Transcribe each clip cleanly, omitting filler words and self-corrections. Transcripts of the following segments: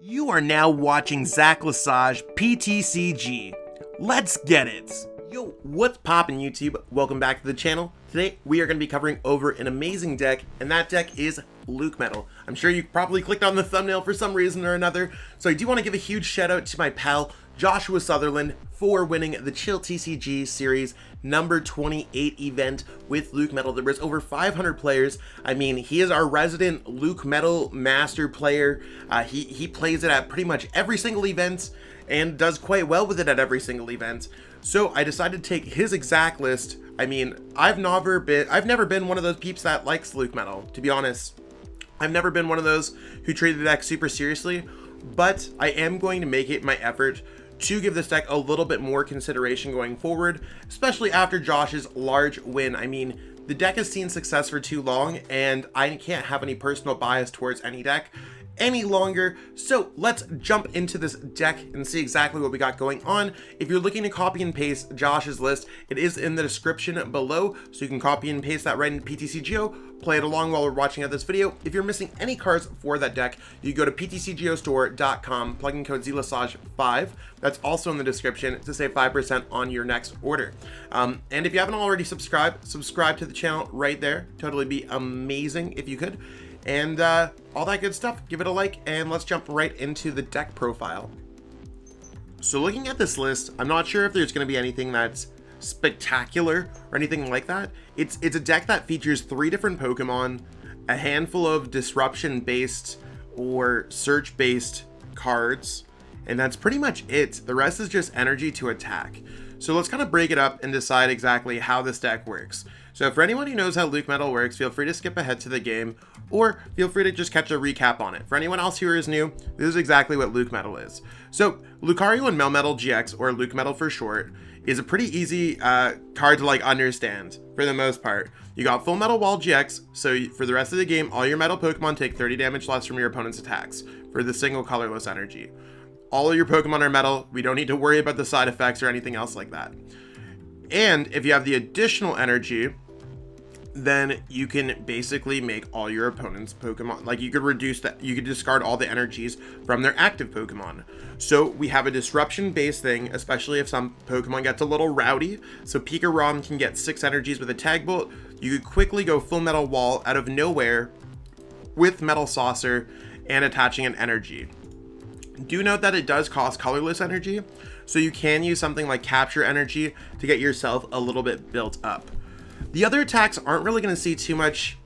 You are now watching Zacian PTCG. Let's get it! Yo, what's poppin' YouTube? Welcome back to the channel. Today we are going to be covering over an amazing deck, and that deck is LucMetal. I'm sure you probably clicked on the thumbnail for some reason or another, so I do want to give a huge shout out to my pal Joshua Sutherland for winning the Chill TCG series number 28 event with LucMetal. There was over 500 players. I mean, he is our resident LucMetal master player. He plays it at pretty much every single event and does quite well with it at every single event. So I decided to take his exact list. I mean, I've never been one of those peeps that likes LucMetal, to be honest. I've never been one of those who treat the deck super seriously, but I am going to make it my effort to give this deck a little bit more consideration going forward, especially after Josh's large win. I mean, the deck has seen success for too long, and I can't have any personal bias towards any deck any longer. So let's jump into this deck and see exactly what we got going on. If you're looking to copy and paste Josh's list, it is in the description below, so you can copy and paste that right into PTCGO, play it along while we're watching out this video. If you're missing any cards for that deck, you go to PTCGOstore.com, plug in code Zacian5. That's also in the description to save 5% on your next order. And if you haven't already subscribe to the channel right there. Totally be amazing if you could. And all that good stuff. Give it a like, and let's jump right into the deck profile. So looking at this list, I'm not sure if there's going to be anything that's spectacular or anything like that. It's a deck that features 3 different Pokemon, a handful of disruption based or search based cards, and that's pretty much it. The rest is just energy to attack. So let's kind of break it up and decide exactly how this deck works. So for anyone who knows how LucMetal works, feel free to skip ahead to the game, or feel free to just catch a recap on it. For anyone else who is new, this is exactly what LucMetal is. So Lucario and Melmetal-GX, or LucMetal for short, is a pretty easy card to understand for the most part. You got Full Metal Wall GX, so for the rest of the game, all your metal Pokemon take 30 damage less from your opponent's attacks for the single colorless energy. All of your Pokemon are metal. We don't need to worry about the side effects or anything else like that. And if you have the additional energy, then you can basically make all your opponent's Pokemon, like you could discard all the energies from their active Pokemon. So we have a disruption based thing, especially if some Pokemon gets a little rowdy. So Pikarom can get 6 energies with a Tag Bolt. You could quickly go Full Metal Wall out of nowhere with Metal Saucer and attaching an energy. Do note that it does cost colorless energy, so you can use something like Capture Energy to get yourself a little bit built up. The other attacks aren't really going to see too much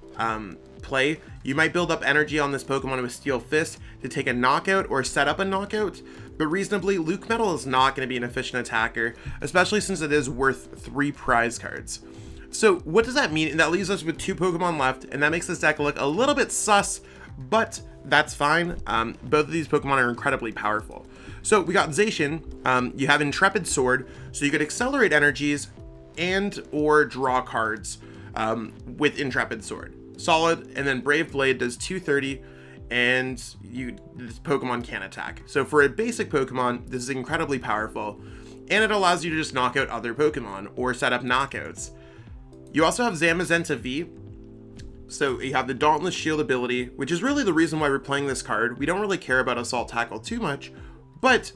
play. You might build up energy on this Pokemon with Steel Fist to take a knockout or set up a knockout, but reasonably, LucMetal is not going to be an efficient attacker, especially since it is worth 3 prize cards. So what does that mean? That leaves us with 2 Pokemon left, and that makes this deck look a little bit sus, but that's fine. Both of these Pokemon are incredibly powerful. So we got Zacian. You have Intrepid Sword, so you could accelerate energies and or draw cards with Intrepid Sword. Solid. And then Brave Blade does 230, and this Pokemon can attack. So for a basic Pokemon, this is incredibly powerful, and it allows you to just knock out other Pokemon or set up knockouts. You also have Zamazenta V. So you have the Dauntless Shield ability, which is really the reason why we're playing this card. We don't really care about Assault Tackle too much, but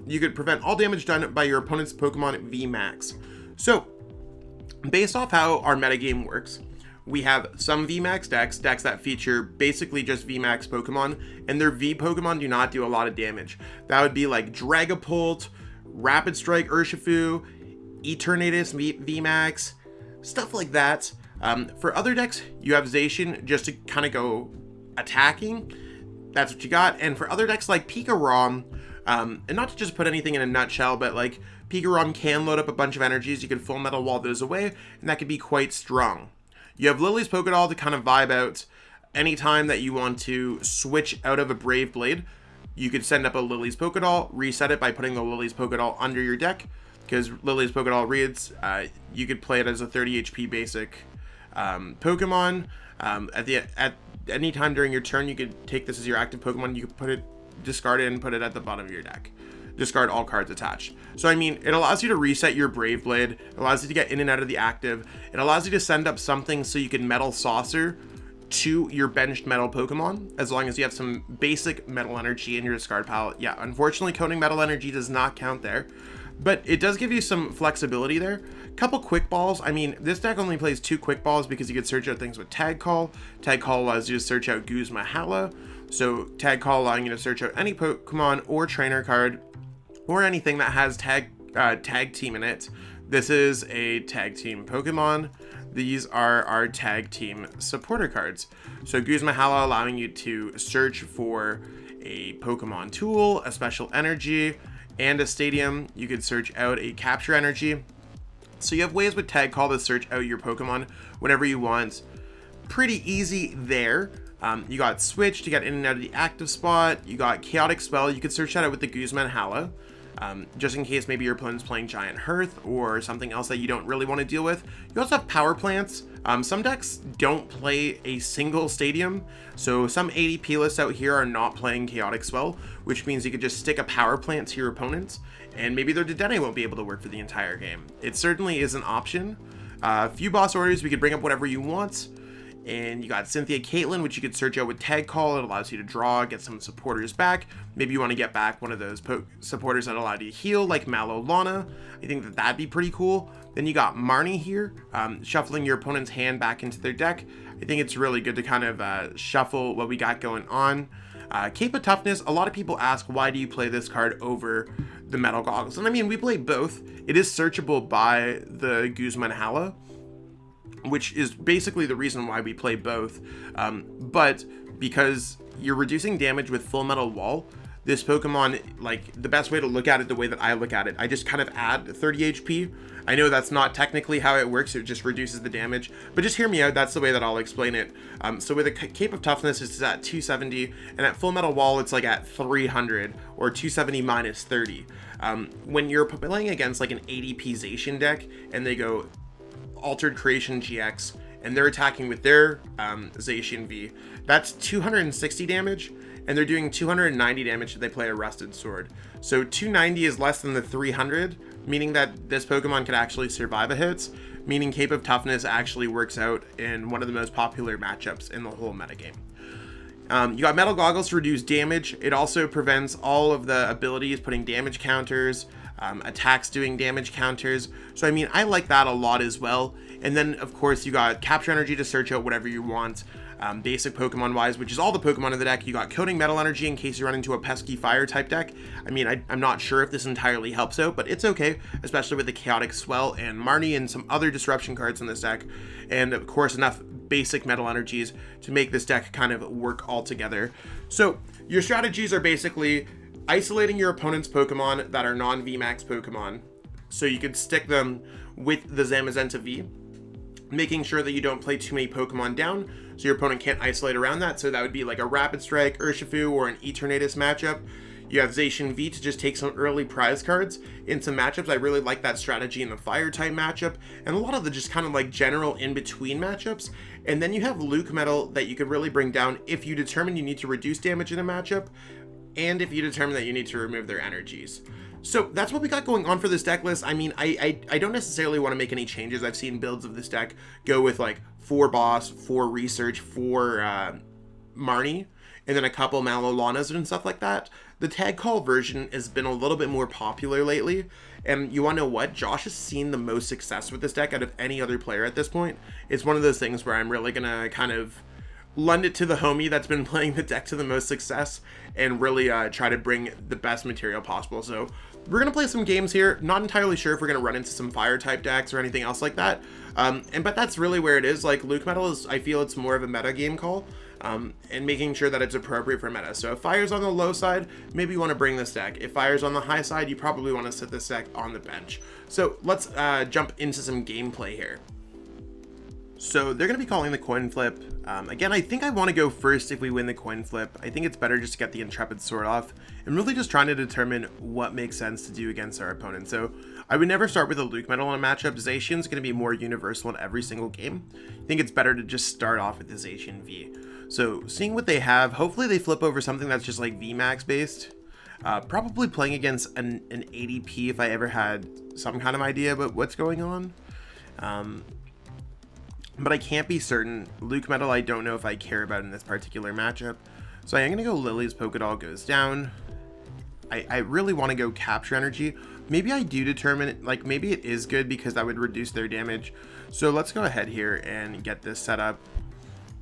you could prevent all damage done by your opponent's Pokemon VMAX. So based off how our metagame works, we have some VMAX decks that feature basically just VMAX Pokemon, and their V Pokemon do not do a lot of damage. That would be like Dragapult, Rapid Strike Urshifu, Eternatus VMAX, stuff like that. For other decks, you have Zacian just to kind of go attacking. That's what you got. And for other decks like Pikarom, and not to just put anything in a nutshell, but like Pikarom can load up a bunch of energies. You can Full Metal Wall those away, and that could be quite strong. You have Lily's Pokédoll to kind of vibe out anytime that you want to switch out of a Brave Blade. You could send up a Lily's Pokédoll, reset it by putting the Lily's Pokédoll under your deck, because Lily's Pokédoll reads, you could play it as a 30 HP basic Pokemon. At any time during your turn, you could take this as your active Pokemon. You could discard it and put it at the bottom of your deck. Discard all cards attached. So I mean, it allows you to reset your Brave Blade. It allows you to get in and out of the active. It allows you to send up something so you can Metal Saucer to your benched metal Pokemon, as long as you have some basic metal energy in your discard pile. Yeah, unfortunately, coding metal energy does not count there, but it does give you some flexibility there. Couple quick balls. I mean, this deck only plays 2 quick balls because you could search out things with Tag Call. Tag Call allows you to search out Guzma-Hala. So Tag Call allowing you to search out any Pokemon or trainer card or anything that has tag team in it. This is a tag team Pokemon. These are our tag team supporter cards. So Guzma-Hala allowing you to search for a Pokemon tool, a special energy, and a stadium. You could search out a capture energy. So you have ways with Tag Call to search out your Pokemon whenever you want. Pretty easy there. You got Switch to get in and out of the active spot. You got Chaotic Spell. You could search that out with the Guzman-Hala. Just in case maybe your opponent's playing Giant Hearth or something else that you don't really want to deal with. You also have Power Plants. Some decks don't play a single stadium, so some ADP lists out here are not playing Chaotic Spell, which means you could just stick a Power Plant to your opponents, and maybe their Dedenne won't be able to work for the entire game. It certainly is an option. A few boss orders, we could bring up whatever you want. And you got Cynthia Caitlin, which you could search out with Tag Call. It allows you to draw, get some supporters back. Maybe you want to get back one of those supporters that allow you to heal, like Mallow-Lana. I think that that'd be pretty cool. Then you got Marnie here, shuffling your opponent's hand back into their deck. I think it's really good to kind of shuffle what we got going on. Cape of Toughness, a lot of people ask, why do you play this card over the Metal Goggles? And I mean, we play both. It is searchable by the Guzman-Hala, which is basically the reason why we play both. But because you're reducing damage with Full Metal Wall, this Pokemon, like, the best way to look at it, the way that I look at it, I just kind of add 30 HP. I know that's not technically how it works, it just reduces the damage, but just hear me out, that's the way that I'll explain it. So with a Cape of Toughness, it's at 270, and at Full Metal Wall, it's like at 300, or 270 minus 30. When you're playing against like an ADP Zacian deck, and they go Altered Creation GX, and they're attacking with their Zacian V, that's 260 damage, and they're doing 290 damage if they play a Rusted Sword. So 290 is less than the 300, meaning that this Pokemon could actually survive a hit, meaning Cape of Toughness actually works out in one of the most popular matchups in the whole metagame. You got Metal Goggles to reduce damage. It also prevents all of the abilities, putting damage counters, attacks doing damage counters. So I mean, I like that a lot as well. And then of course you got Capture Energy to search out whatever you want, basic Pokemon wise, which is all the Pokemon in the deck. You got Coding Metal Energy in case you run into a pesky fire type deck. I mean, I'm not sure if this entirely helps out, but it's okay, especially with the Chaotic Swell and Marnie and some other disruption cards in this deck. And of course enough basic metal energies to make this deck kind of work all together. So your strategies are basically isolating your opponent's Pokemon that are non-VMAX Pokemon, so you could stick them with the Zamazenta V, making sure that you don't play too many Pokemon down, so your opponent can't isolate around that. So that would be like a Rapid Strike, Urshifu, or an Eternatus matchup. You have Zacian V to just take some early prize cards in some matchups. I really like that strategy in the Fire type matchup, and a lot of the just kind of like general in-between matchups. And then you have LucMetal that you could really bring down if you determine you need to reduce damage in a matchup, and if you determine that you need to remove their energies. So that's what we got going on for this deck list. I mean, I don't necessarily want to make any changes. I've seen builds of this deck go with like 4 Boss, 4 Research, 4 Marnie, and then a couple Mallow-Lanas and stuff like that. The Tag Call version has been a little bit more popular lately, and you want to know what? Josh has seen the most success with this deck out of any other player at this point. It's one of those things where I'm really going to kind of lend it to the homie that's been playing the deck to the most success and really try to bring the best material possible. So we're going to play some games here. Not entirely sure if we're going to run into some fire type decks or anything else like that. But that's really where it is. Like LucMetal is, I feel it's more of a meta game call, and making sure that it's appropriate for meta. So if fire's on the low side, maybe you want to bring this deck. If fire's on the high side, you probably want to sit this deck on the bench. So let's jump into some gameplay here. So they're going to be calling the coin flip. Again, I think I want to go first if we win the coin flip. I think it's better just to get the Intrepid Sword off and really just trying to determine what makes sense to do against our opponent. So I would never start with a LucMetal in a matchup. Zacian's going to be more universal in every single game. I think it's better to just start off with the Zacian V. So seeing what they have, hopefully they flip over something that's just like VMAX based. Probably playing against an ADP if I ever had some kind of idea about what's going on. but I can't be certain. LucMetal, I don't know if I care about in this particular matchup. So I am going to go Lily's Pokédoll goes down. I really want to go Capture Energy. Maybe I do determine, like, maybe it is good because that would reduce their damage. So let's go ahead here and get this set up.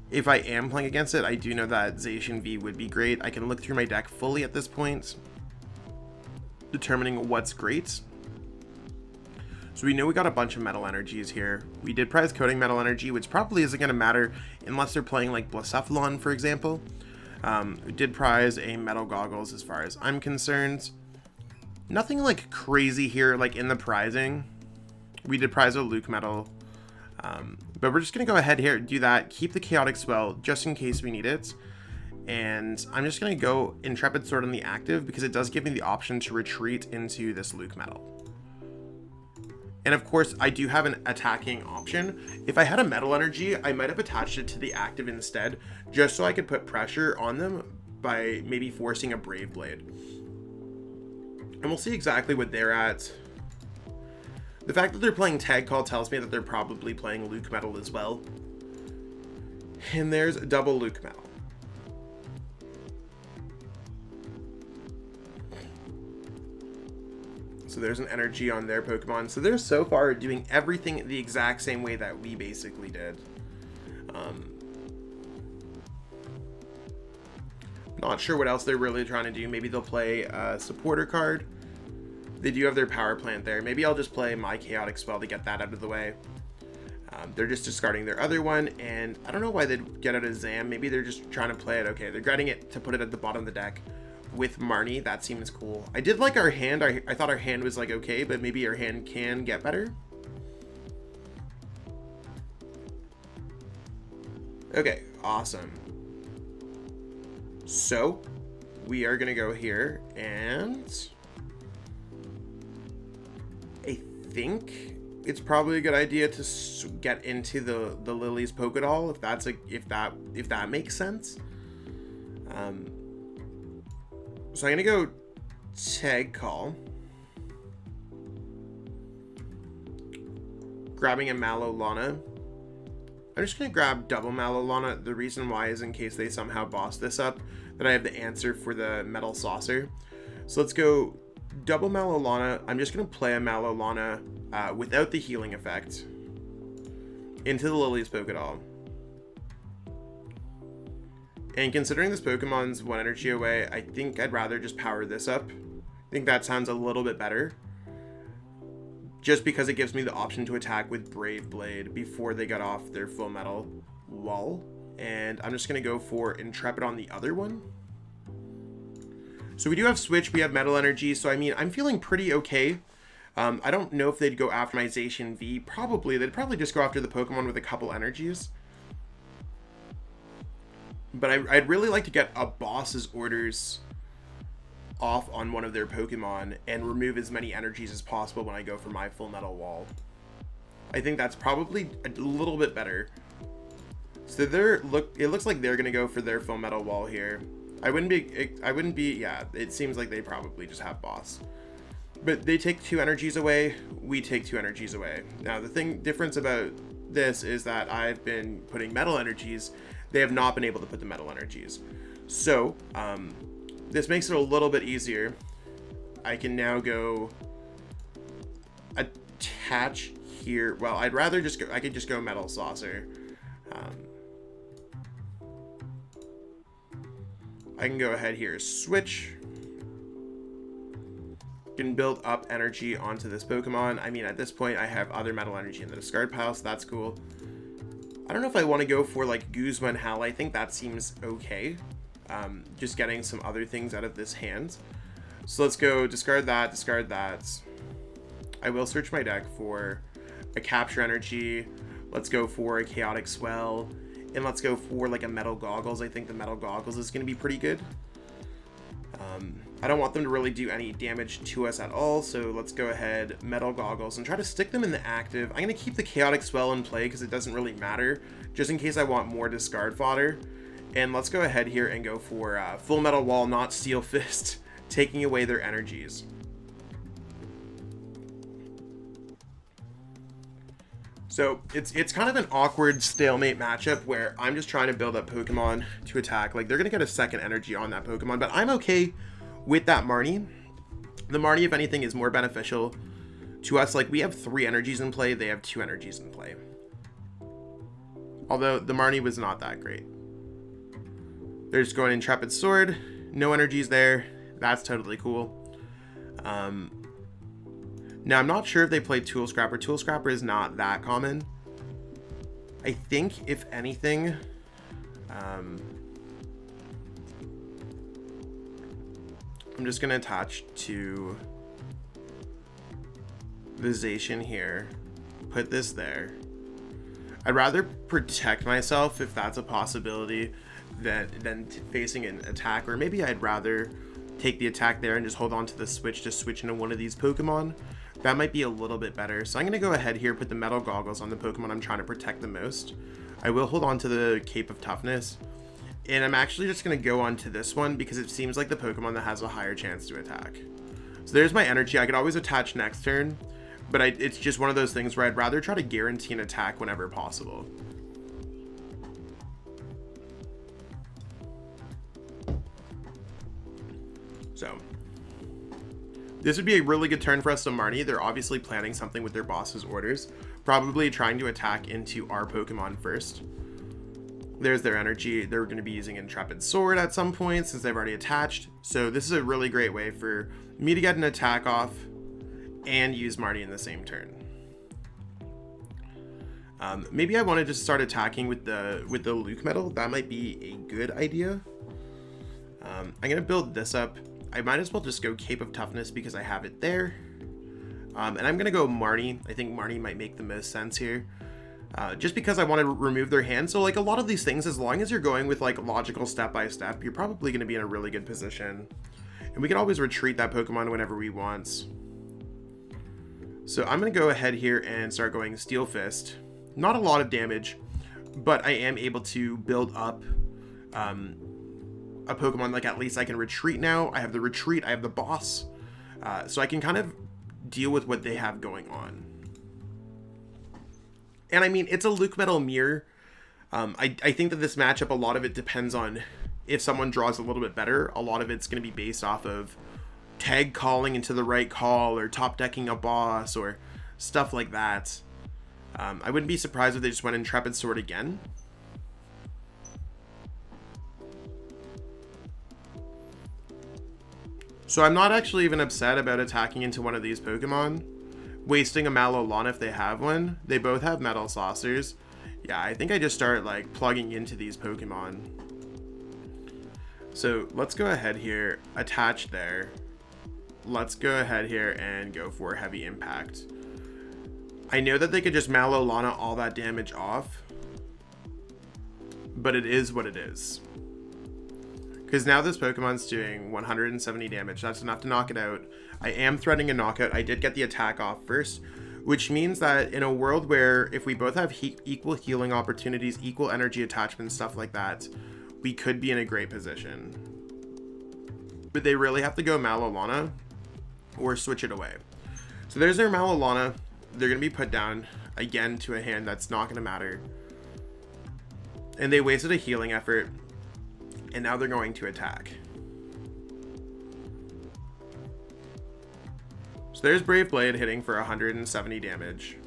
If I am playing against it, I do know that Zacian V would be great. I can look through my deck fully at this point, determining what's great. So we know we got a bunch of Metal Energies here. We did prize Coding Metal Energy, which probably isn't going to matter unless they're playing like Blacephalon, for example. We did prize a Metal Goggles as far as I'm concerned. Nothing like crazy here, like in the prizing. We did prize a LucMetal. But we're just going to go ahead here, do that, keep the Chaotic Swell just in case we need it. And I'm just going to go Intrepid Sword on the active because it does give me the option to retreat into this LucMetal. And of course, I do have an attacking option. If I had a Metal Energy, I might have attached it to the active instead, just so I could put pressure on them by maybe forcing a Brave Blade. And we'll see exactly what they're at. The fact that they're playing Tag Call tells me that they're probably playing LucMetal as well. And there's a double LucMetal. So there's an energy on their Pokemon. So they're so far doing everything the exact same way that we basically did. Not sure what else they're really trying to do. Maybe they'll play a supporter card. They do have their power plant there. Maybe I'll just play my Chaotic Spell to get that out of the way. They're just discarding their other one, and I don't know why they'd get out of Zam. Maybe they're just trying to play it. Okay, they're getting it to put it at the bottom of the deck with Marnie. That seems cool. I did like our hand. I thought our hand was like okay, but maybe our hand can get better. Okay, awesome. So we are gonna go here, and I think it's probably a good idea to get into the Lily's Pokédoll if that makes sense. So I'm gonna go Tag Call, grabbing a Mallow-Lana. I'm just gonna grab double Mallow-Lana. The reason why is in case they somehow boss this up, that I have the answer for the Metal Saucer. So let's go double Mallow-Lana. I'm just gonna play a Mallow-Lana without the healing effect into the Lily's Pokédoll. And considering this Pokemon's 1 energy away, I think I'd rather just power this up. I think that sounds a little bit better. Just because it gives me the option to attack with Brave Blade before they got off their full metal wall. And I'm just going to go for Intrepid on the other one. So we do have Switch, we have Metal Energy, so I mean, I'm feeling pretty okay. I don't know if they'd go after my Zacian V. Probably. They'd probably just go after the Pokemon with a couple energies. But I'd really like to get a boss's orders off on one of their Pokemon and remove as many energies as possible when I go for my full metal wall. I think that's probably a little bit better. So it looks like they're gonna go for their full metal wall here. I wouldn't be, yeah, it seems like they probably just have boss. But they take 2 energies away, we take 2 energies away. Now the difference about this is that I've been putting metal energies. They have not been able to put the metal energies. So, this makes it a little bit easier. I can now go attach here. Well, I'd rather just go, I could just go Metal Saucer. I can go ahead here, switch. Can build up energy onto this Pokemon. I mean, at this point, I have other metal energy in the discard pile, so that's cool. I don't know if I want to go for like Guzma and Hal. I think that seems okay. Just getting some other things out of this hand. So let's go discard that, discard that. I will search my deck for a Capture Energy. Let's go for a Chaotic Swell. And let's go for like a Metal Goggles. I think the Metal Goggles is going to be pretty good. I don't want them to really do any damage to us at all, so let's go ahead, Metal Goggles, and try to stick them in the active. I'm going to keep the Chaotic Swell in play because it doesn't really matter, just in case I want more discard fodder. And let's go ahead here and go for Full Metal Wall, not Steel Fist, taking away their energies. So it's kind of an awkward stalemate matchup where I'm just trying to build up Pokemon to attack. Like, they're going to get a second energy on that Pokemon, but I'm okay with that Marnie. The Marnie, if anything, is more beneficial to us. Like, we have 3 energies in play. They have 2 energies in play. Although the Marnie was not that great. They're just going Intrepid Sword. No energies there. That's totally cool. Now, I'm not sure if they played Tool Scrapper. Tool Scrapper is not that common. I think, if anything, I'm just going to attach to the Zacian here. Put this there. I'd rather protect myself, if that's a possibility, than facing an attack. Or maybe I'd rather take the attack there and just hold on to the switch to switch into one of these Pokemon. That might be a little bit better. So I'm going to go ahead here, put the Metal Goggles on the Pokemon I'm trying to protect the most. I will hold on to the Cape of Toughness. And I'm actually just going to go on to this one because it seems like the Pokemon that has a higher chance to attack. So there's my energy. I could always attach next turn, but it's just one of those things where I'd rather try to guarantee an attack whenever possible. So this would be a really good turn for us to Marnie. They're obviously planning something with their boss's orders, probably trying to attack into our Pokemon first. There's their energy. They're going to be using Intrepid Sword at some point since they've already attached. So this is a really great way for me to get an attack off and use Marnie in the same turn. Maybe I wanted to start attacking with the LucMetal. That might be a good idea. I'm going to build this up. I might as well just go Cape of Toughness because I have it there. And I'm going to go Marnie. I think Marnie might make the most sense here. Just because I want to remove their hand. So, like, a lot of these things, as long as you're going with, like, logical step-by-step, you're probably going to be in a really good position. And we can always retreat that Pokemon whenever we want. So I'm going to go ahead here and start going Steel Fist. Not a lot of damage, but I am able to build up a Pokemon. Like, at least I can retreat now. I have the retreat, I have the boss, so I can kind of deal with what they have going on. And I mean, it's a LucMetal mirror. I think that this matchup, a lot of it depends on if someone draws a little bit better. A lot of it's going to be based off of tag calling into the right call or top decking a boss or stuff like that. I wouldn't be surprised if they just went Intrepid Sword again. So I'm not actually even upset about attacking into one of these Pokemon. Wasting a Malolana if they have one. They both have Metal Saucers. Yeah, I think I just start like plugging into these Pokemon. So let's go ahead here, attach there. Let's go ahead here and go for Heavy Impact. I know that they could just Malolana all that damage off, but it is what it is. Because now this Pokemon's doing 170 damage. That's enough to knock it out. I am threatening a knockout. I did get the attack off first, which means that in a world where if we both have equal healing opportunities, equal energy attachment, stuff like that, we could be in a great position. But they really have to go Malolana or switch it away. So there's their Malolana. They're going to be put down again to a hand that's not going to matter. And they wasted a healing effort. And now they're going to attack. So there's Brave Blade hitting for 170 damage.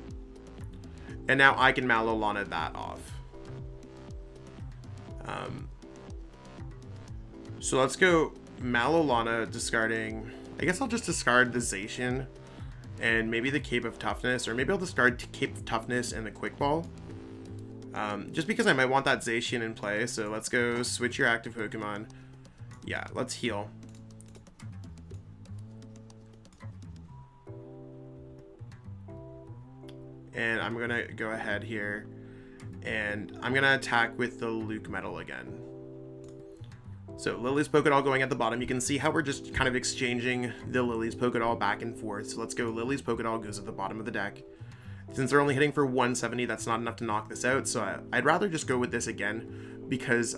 And now I can Malolana that off. So let's go Malolana, discarding... I guess I'll just discard the Zacian and maybe the Cape of Toughness. Or maybe I'll discard Cape of Toughness and the Quick Ball. Just because I might want that Zacian in play. So let's go switch your active Pokemon. Yeah, let's heal. And I'm going to go ahead here. And I'm going to attack with the LucMetal again. So Lily's Pokédoll going at the bottom. You can see how we're just kind of exchanging the Lily's Pokédoll back and forth. So let's go Lily's Pokédoll goes at the bottom of the deck. Since they're only hitting for 170, that's not enough to knock this out. So I'd rather just go with this again because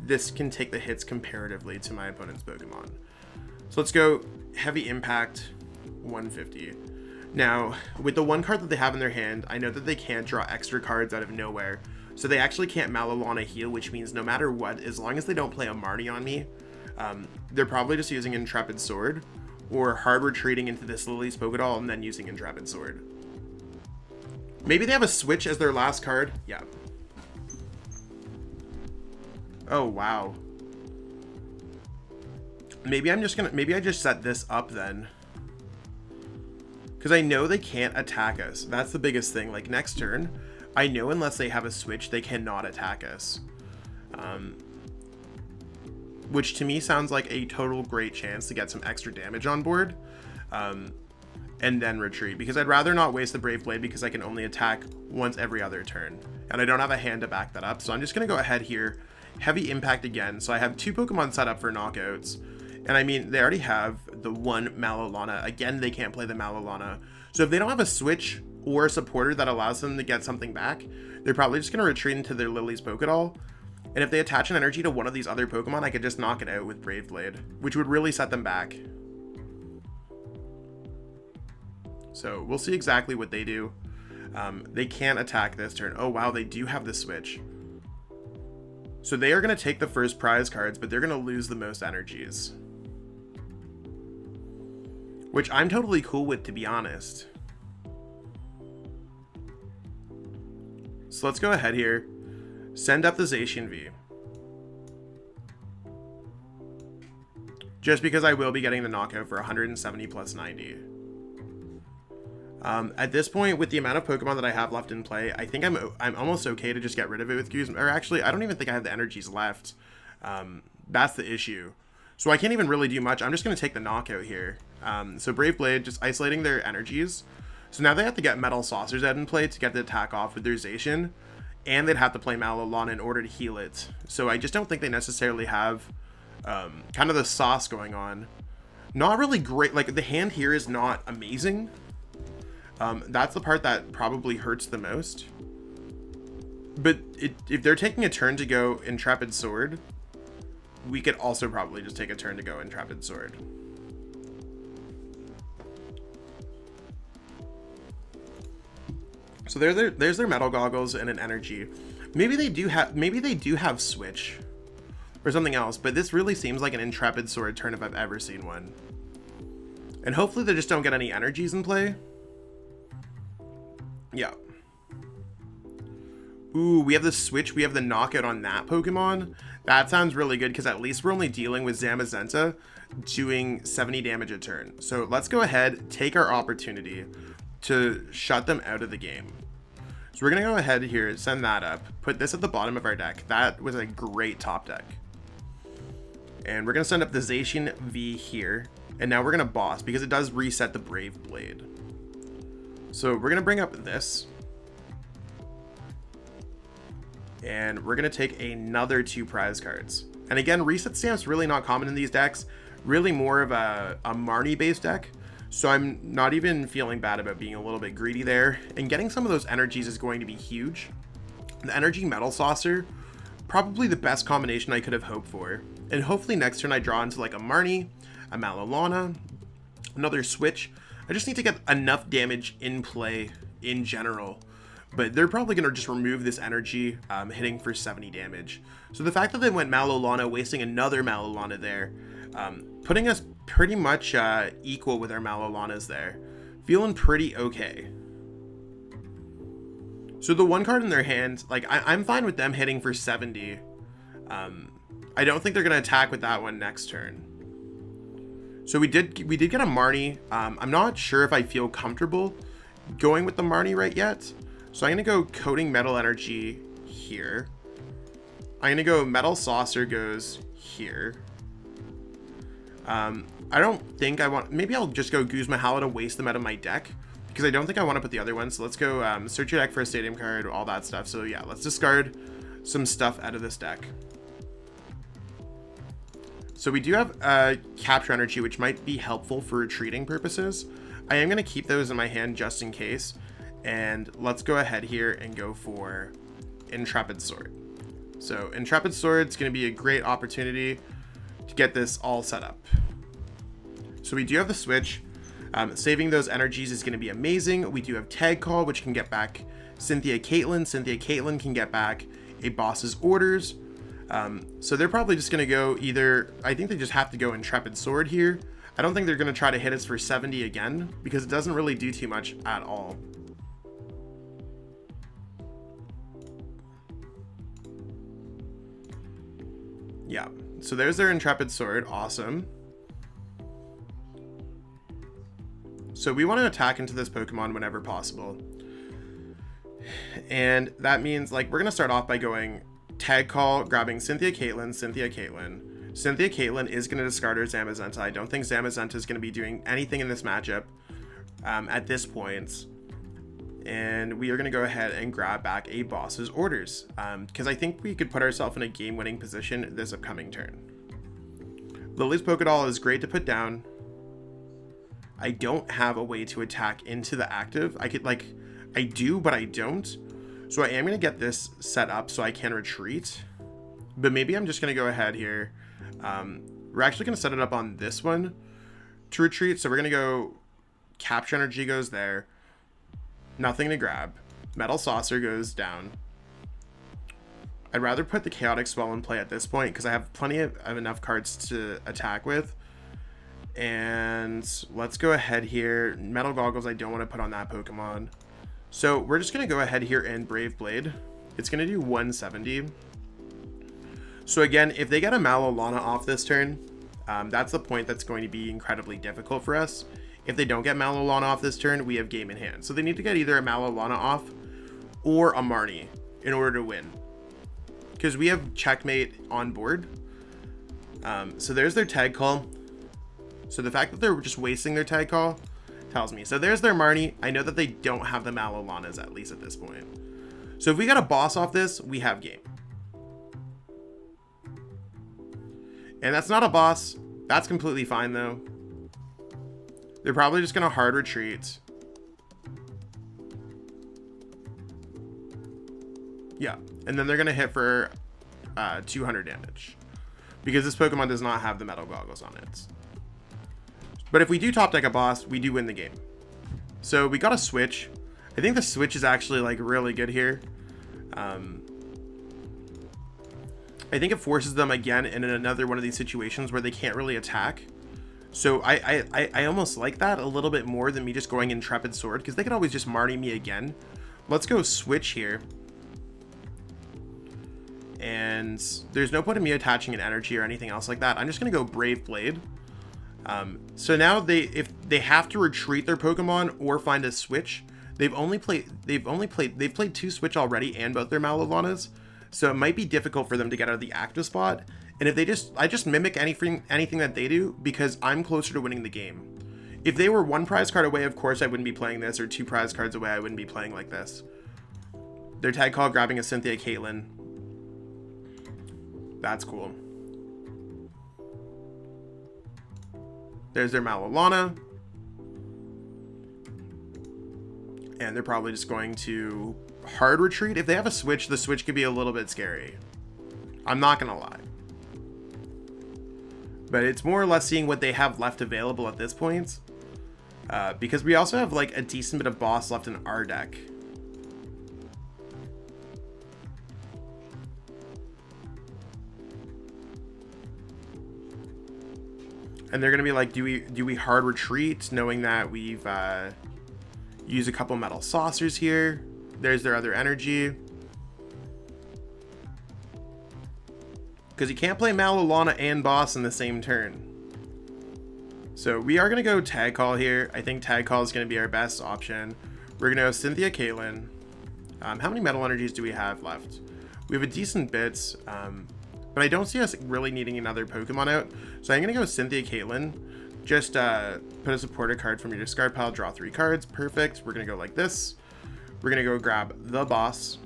this can take the hits comparatively to my opponent's Pokemon. So let's go Heavy Impact 150. Now, with the one card that they have in their hand, I know that they can't draw extra cards out of nowhere. So they actually can't Malolana heal, which means no matter what, as long as they don't play a Marnie on me, they're probably just using Intrepid Sword or hard retreating into this Lily's Pokédoll and then using Intrepid Sword. Maybe they have a switch as their last card. Yeah. Oh, wow. Maybe I just set this up then. Because I know they can't attack us. That's the biggest thing. Like next turn, I know unless they have a switch, they cannot attack us. Which to me sounds like a total great chance to get some extra damage on board. And then retreat. Because I'd rather not waste the Brave Blade because I can only attack once every other turn. And I don't have a hand to back that up. So I'm just going to go ahead here. Heavy Impact again. So I have 2 Pokemon set up for knockouts. And I mean, they already have the one Malolana. Again, they can't play the Malolana. So if they don't have a switch or a supporter that allows them to get something back, they're probably just going to retreat into their Lily's Pokédoll. And if they attach an energy to one of these other Pokemon, I could just knock it out with Brave Blade, which would really set them back. So we'll see exactly what they do. They can't attack this turn. Oh, wow, they do have the switch. So they are going to take the first prize cards, but they're going to lose the most energies. Which I'm totally cool with, to be honest. So let's go ahead here. Send up the Zacian V. Just because I will be getting the knockout for 170 plus 90. At this point, with the amount of Pokemon that I have left in play, I think I'm almost okay to just get rid of it with Guzma. Or actually, I don't even think I have the energies left. That's the issue. So I can't even really do much. I'm just going to take the knockout here. So Brave Blade, just isolating their energies. So now they have to get Metal Saucers out in play to get the attack off with their Zacian. And they'd have to play Malolana in order to heal it. So I just don't think they necessarily have kind of the sauce going on. Not really great. Like, the hand here is not amazing. That's the part that probably hurts the most. But if they're taking a turn to go Intrepid Sword, we could also probably just take a turn to go Intrepid Sword. So there's their Metal Goggles and an energy. Maybe they do have Switch or something else, but this really seems like an Intrepid Sword turn if I've ever seen one. And hopefully they just don't get any energies in play. Yeah. Ooh, we have the switch. We have the knockout on that Pokemon. That sounds really good because at least we're only dealing with Zamazenta doing 70 damage a turn. So let's go ahead, take our opportunity to shut them out of the game. So we're going to go ahead here, send that up, put this at the bottom of our deck. That was a great top deck. And we're going to send up the Zacian V here. And now we're going to boss because it does reset the Brave Blade. So we're going to bring up this. And we're going to take another 2 prize cards. And again, reset stamp's really not common in these decks. Really more of a Marnie based deck. So I'm not even feeling bad about being a little bit greedy there. And getting some of those energies is going to be huge. The energy Metal Saucer, probably the best combination I could have hoped for. And hopefully next turn I draw into like a Marnie, a Malolana, another switch. I just need to get enough damage in play in general. But they're probably going to just remove this energy, hitting for 70 damage. So the fact that they went Malolana, wasting another Malolana there, putting us pretty much equal with our Malolanas there. Feeling pretty okay. So the one card in their hand, like I'm fine with them hitting for 70. I don't think they're going to attack with that one next turn. So we did get a Marnie. I'm not sure if I feel comfortable going with the Marnie right yet. So I'm going to go Coating Metal Energy here. I'm going to go Metal Saucer goes here. I don't think I want... Maybe I'll just go Guzma to waste them out of my deck. Because I don't think I want to put the other ones. So let's go search your deck for a stadium card, all that stuff. So yeah, let's discard some stuff out of this deck. So we do have Capture Energy, which might be helpful for retreating purposes. I am going to keep those in my hand just in case. And let's go ahead here and go for Intrepid Sword. So Intrepid Sword is going to be a great opportunity to get this all set up. So we do have the switch. Saving those energies is going to be amazing. We do have Tag Call, which can get back Cynthia Caitlin. Cynthia Caitlin can get back a boss's orders. So they're probably just going to go either, I think they just have to go Intrepid Sword here. I don't think they're going to try to hit us for 70 again, because it doesn't really do too much at all. Yeah, so there's their Intrepid Sword. Awesome. So we want to attack into this Pokemon whenever possible. And that means, like, we're going to start off by going Tag Call, grabbing Cynthia Caitlin. Cynthia Caitlin is going to discard her Zamazenta. I don't think Zamazenta is going to be doing anything in this matchup at this point. And we are going to go ahead and grab back a boss's orders, because I think we could put ourselves in a game-winning position this upcoming turn. Lily's Pokédoll is great to put down. I don't have a way to attack into the active. I could, like, I do, but I don't. So I am going to get this set up so I can retreat. But maybe I'm just going to go ahead here. We're actually going to set it up on this one to retreat. So we're going to go Capture Energy goes there. Nothing to grab. Metal Saucer goes down. I'd rather put the Chaotic Swell in play at this point because I have plenty of enough cards to attack with. And let's go ahead here. Metal Goggles I don't want to put on that Pokemon. So we're just going to go ahead here and Brave Blade. It's going to do 170. So again, if they get a Malolana off this turn, that's the point that's going to be incredibly difficult for us. If they don't get Malolana off this turn, we have game in hand. So they need to get either a Malolana off or a Marnie in order to win. Because we have Checkmate on board. So there's their Tag Call. So the fact that they're just wasting their Tag Call tells me. So there's their Marnie. I know that they don't have the Malolanas, at least at this point. So if we got a boss off this, we have game. And that's not a boss. That's completely fine, though. They're probably just going to hard retreat. Yeah. And then they're going to hit for 200 damage. Because this Pokemon does not have the Metal Goggles on it. But if we do top deck a boss, we do win the game. So we got a switch. I think the switch is actually, like, really good here. I think it forces them again in another one of these situations where they can't really attack. So I almost like that a little bit more than me just going Intrepid Sword, because they could always just Marnie me again. Let's go switch here. And there's no point in me attaching an energy or anything else like that. I'm just going to go Brave Blade. So now if they have to retreat their Pokemon or find a switch, they've played 2 switch already and both their Malolanas. So it might be difficult for them to get out of the active spot. And if I just mimic anything that they do because I'm closer to winning the game. If they were 1 prize card away, of course I wouldn't be playing this, or 2 prize cards away, I wouldn't be playing like this. Their Tag Call grabbing a Cynthia Caitlin. That's cool. There's their Malolana. And they're probably just going to hard retreat. If they have a switch, the switch could be a little bit scary. I'm not going to lie. But it's more or less seeing what they have left available at this point. Because we also have, like, a decent bit of boss left in our deck. And they're going to be like, do we hard retreat, knowing that we've used a couple Metal Saucers here. There's their other energy. Because you can't play Malolana and boss in the same turn. So we are going to go Tag Call here. I think Tag Call is going to be our best option. We're going to go Cynthia Caitlin. How many Metal Energies do we have left? We have a decent bit. But I don't see us really needing another Pokemon out. So I'm going to go Cynthia Caitlin. Just put a supported card from your discard pile, draw 3 cards. Perfect. We're going to go like this. We're going to go grab the boss.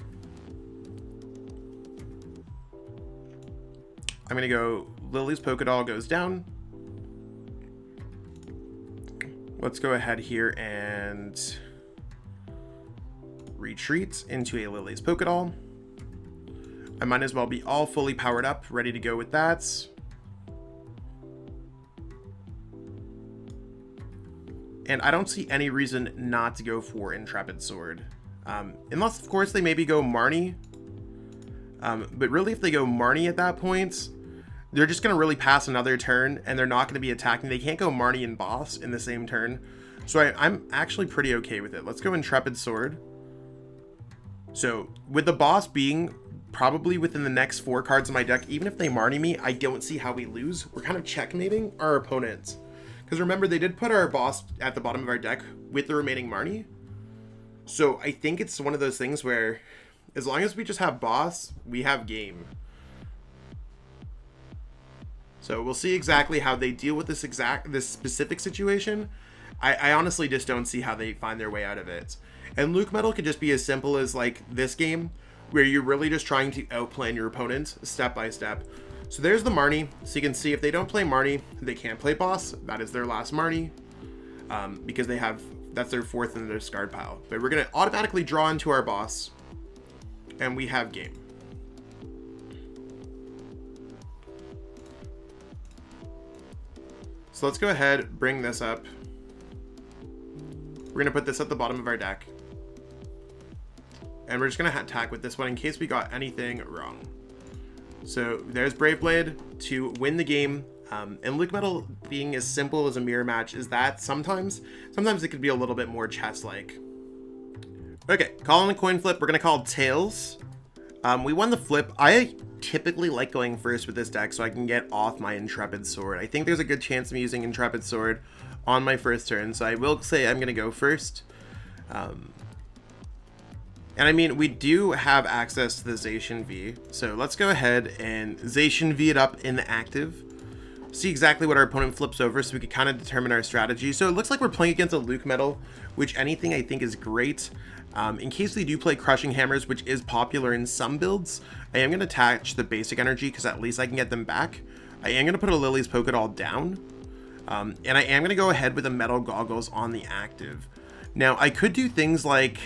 I'm going to go Lily's Pokédoll goes down. Let's go ahead here and retreat into a Lily's Pokédoll. I might as well be all fully powered up, ready to go with that. And I don't see any reason not to go for Intrepid Sword. Unless, of course, they maybe go Marnie. But really, if they go Marnie at that point, they're just going to really pass another turn, and they're not going to be attacking. They can't go Marnie and Boss in the same turn. So I'm actually pretty okay with it. Let's go Intrepid Sword. So with the Boss being probably within the next 4 cards in my deck, even if they Marnie me, I don't see how we lose. We're kind of checkmating our opponents. Because remember, they did put our Boss at the bottom of our deck with the remaining Marnie. So I think it's one of those things where as long as we just have Boss, we have game. So we'll see exactly how they deal with this specific situation. I honestly just don't see how they find their way out of it. And LucMetal could just be as simple as like this game, where you're really just trying to outplan your opponent step by step. So there's the Marnie. So you can see if they don't play Marnie, they can't play Boss. That is their last Marnie, because that's their 4th in the discard pile. But we're gonna automatically draw into our Boss, and we have game. So let's go ahead, bring this up. We're gonna put this at the bottom of our deck. And we're just gonna attack with this one in case we got anything wrong. So there's Brave Blade to win the game. And LucMetal being as simple as a mirror match is that sometimes it could be a little bit more chess-like. Okay, calling a coin flip. We're gonna call tails. We won the flip. I typically like going first with this deck so I can get off my Intrepid Sword. I think there's a good chance of me using Intrepid Sword on my first turn, so I will say I'm gonna go first. And I mean, we do have access to the Zacian V, so let's go ahead and Zacian V it up in the active. See exactly what our opponent flips over so we can kind of determine our strategy. So it looks like we're playing against a LucMetal, which anything I think is great. In case they do play Crushing Hammers, which is popular in some builds, I am going to attach the basic energy because at least I can get them back. I am going to put a Lily's Polka Doll down. And I am going to go ahead with the Metal Goggles on the active. Now, I could do things like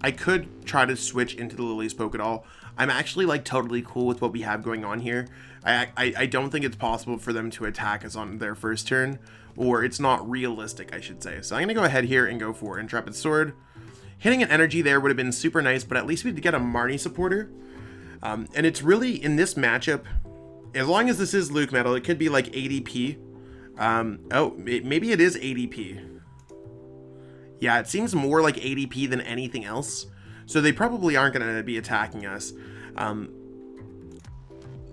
I could try to switch into the Lily's Polka Doll. I'm actually like totally cool with what we have going on here. I don't think it's possible for them to attack us on their first turn, or it's not realistic, I should say. So I'm going to go ahead here and go for Intrepid Sword. Hitting an energy there would have been super nice, but at least we did get a Marnie supporter. And it's really, in this matchup, as long as this is LucMetal, it could be like ADP. Maybe it is ADP. Yeah, it seems more like ADP than anything else. So they probably aren't going to be attacking us.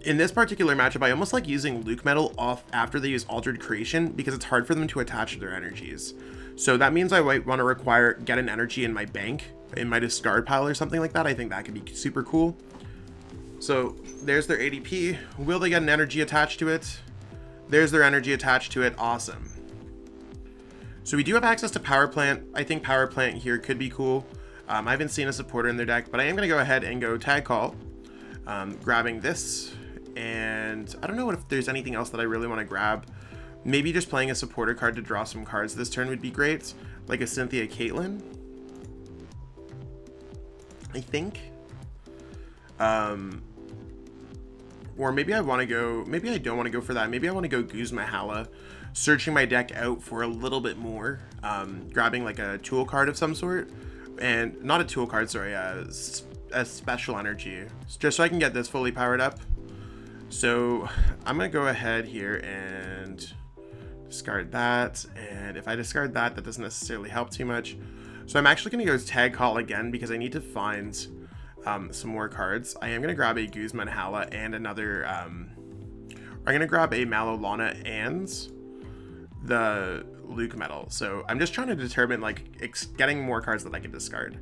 In this particular matchup, I almost like using LucMetal off after they use Altered Creation because it's hard for them to attach their energies. So that means I might want to get an energy in my bank, in my discard pile or something like that. I think that could be super cool. So there's their ADP. Will they get an energy attached to it? There's their energy attached to it. Awesome. So we do have access to Power Plant. I think Power Plant here could be cool. I haven't seen a supporter in their deck, but I am going to go ahead and go Tag Call. Grabbing this. And I don't know if there's anything else that I really want to grab. Maybe just playing a supporter card to draw some cards this turn would be great. Like a Cynthia Caitlin, I think. Or maybe I want to go, maybe I don't want to go for that. Maybe I want to go Guzmahala, searching my deck out for a little bit more. Grabbing like a tool card of some sort. And not a tool card, sorry, a special energy. Just so I can get this fully powered up. So I'm going to go ahead here and discard that. And if I discard that, that doesn't necessarily help too much. So I'm actually going to go Tag Call again because I need to find some more cards. I am going to grab a Guzmahala and another... I'm going to grab a Malolana and the LucMetal. So I'm just trying to determine like getting more cards that I can discard.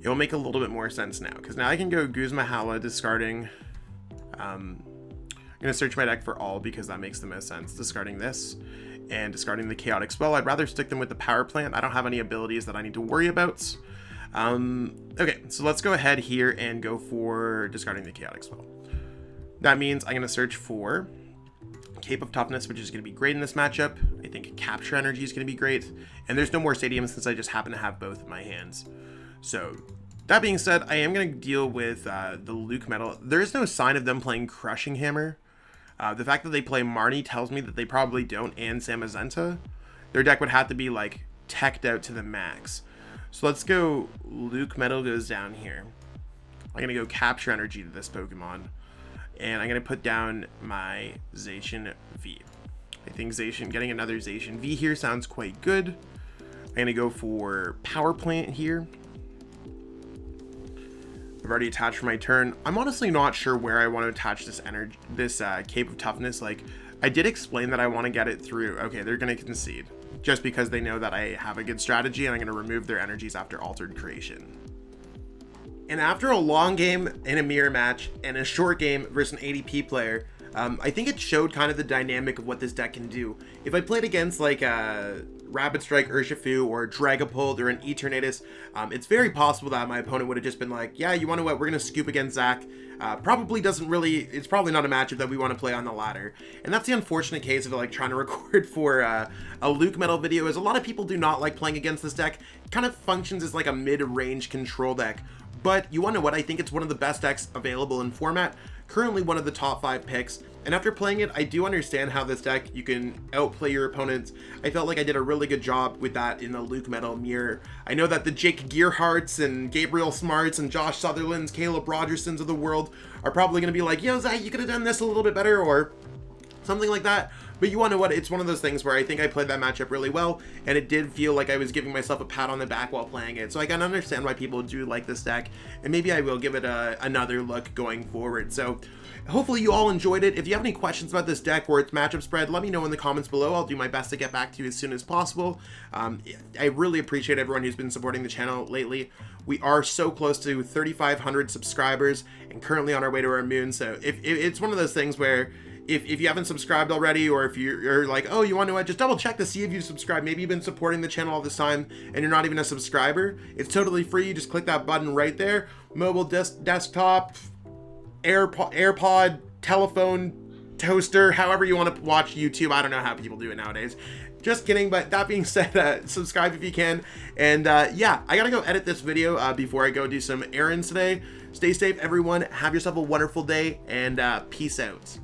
It will make a little bit more sense now because now I can go Guzmahala discarding... I'm going to search my deck for all because that makes the most sense. Discarding this and discarding the Chaotic Spell. I'd rather stick them with the Power Plant. I don't have any abilities that I need to worry about. Okay, so let's go ahead here and go for discarding the Chaotic Spell. That means I'm going to search for Cape of Toughness, which is going to be great in this matchup. I think Capture Energy is going to be great. And there's no more Stadium since I just happen to have both in my hands. So... that being said, I am going to deal with the LucMetal. There is no sign of them playing Crushing Hammer. The fact that they play Marnie tells me that they probably don't, and Zamazenta. their deck would have to be like teched out to the max. So let's go. LucMetal goes down here. I'm gonna go capture energy to this Pokemon, and I'm gonna put down my Zacian V. I think getting another Zacian V here sounds quite good. I'm gonna go for Power Plant here. I've already attached for my turn. I'm honestly not sure where I want to attach this Cape of Toughness. Like, I did explain that I want to get it through. Okay, they're gonna concede just because they know that I have a good strategy, and I'm gonna remove their energies after Altered Creation. And after a long game in a mirror match and a short game versus an ADP player, I think it showed kind of the dynamic of what this deck can do. If I played against like a Rapid Strike Urshifu or Dragapult or an Eternatus, it's very possible that my opponent would have just been like, yeah, you want to what, we're going to scoop against Zach. It's probably not a matchup that we want to play on the ladder. And that's the unfortunate case of like trying to record for a LucMetal video, is a lot of people do not like playing against this deck. It kind of functions as like a mid-range control deck. But you want to know what? I think it's one of the best decks available in format. Currently one of the top 5 picks. And after playing it, I do understand how this deck, you can outplay your opponents. I felt like I did a really good job with that in the LucMetal mirror. I know that the Jake Gearharts and Gabriel Smarts and Josh Sutherlands, Caleb Rogersons of the world are probably going to be like, yo, Zach, you could have done this a little bit better, or something like that. But you want to know what? It's one of those things where I think I played that matchup really well, and it did feel like I was giving myself a pat on the back while playing it. So I can understand why people do like this deck, and maybe I will give it another look going forward. So hopefully you all enjoyed it. If you have any questions about this deck or its matchup spread, let me know in the comments below. I'll do my best to get back to you as soon as possible. I really appreciate everyone who's been supporting the channel lately. We are so close to 3,500 subscribers and currently on our way to our moon. So if it's one of those things where if you haven't subscribed already, or if you're like, oh, you want to just double check to see if you subscribe. Maybe you've been supporting the channel all this time and you're not even a subscriber. It's totally free. You just click that button right there. Mobile, desktop, AirPod, telephone, toaster, however you want to watch YouTube. I don't know how people do it nowadays. Just kidding, but that being said, subscribe if you can. And yeah, I gotta go edit this video before I go do some errands today. Stay safe, everyone. Have yourself a wonderful day, and peace out.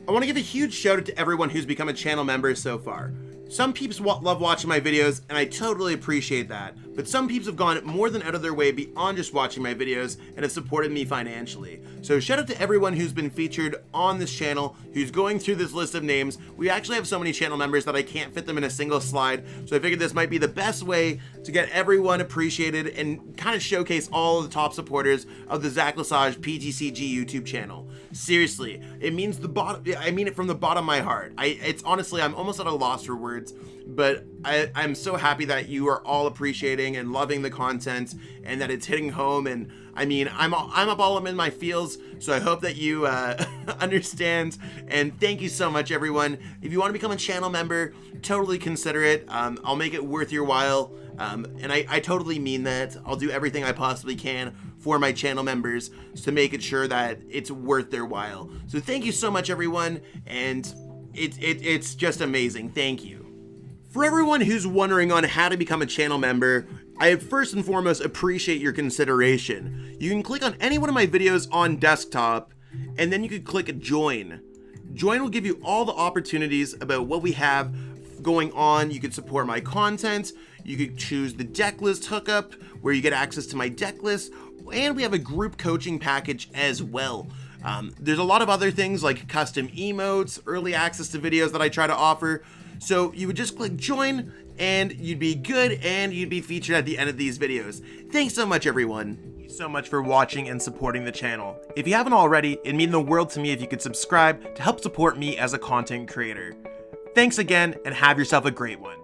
I want to give a huge shout out to everyone who's become a channel member so far. Some peeps love watching my videos, and I totally appreciate that, but some peeps have gone more than out of their way beyond just watching my videos and have supported me financially. So shout out to everyone who's been featured on this channel, who's going through this list of names. We actually have so many channel members that I can't fit them in a single slide, so I figured this might be the best way to get everyone appreciated and kind of showcase all of the top supporters of the Zacian PTCG YouTube channel. Seriously, it means I mean it from the bottom of my heart. It's honestly, I'm almost at a loss for words, but I'm so happy that you are all appreciating and loving the content, and that it's hitting home. And I mean, I'm up all in my feels, so I hope that you understand. And thank you so much, everyone. If you want to become a channel member, totally consider it. I'll make it worth your while, and I totally mean that. I'll do everything I possibly can for my channel members to make it sure that it's worth their while. So thank you so much, everyone, and it's just amazing. Thank you. For everyone who's wondering on how to become a channel member, I first and foremost appreciate your consideration. You can click on any one of my videos on desktop, and then you could click join. Join will give you all the opportunities about what we have going on. You could support my content. You could choose the deck list hookup, where you get access to my deck list, and we have a group coaching package as well. There's a lot of other things like custom emotes, early access to videos that I try to offer. So you would just click join, and you'd be good, and you'd be featured at the end of these videos. Thanks so much, everyone. Thank you so much for watching and supporting the channel. If you haven't already, it'd mean the world to me if you could subscribe to help support me as a content creator. Thanks again, and have yourself a great one.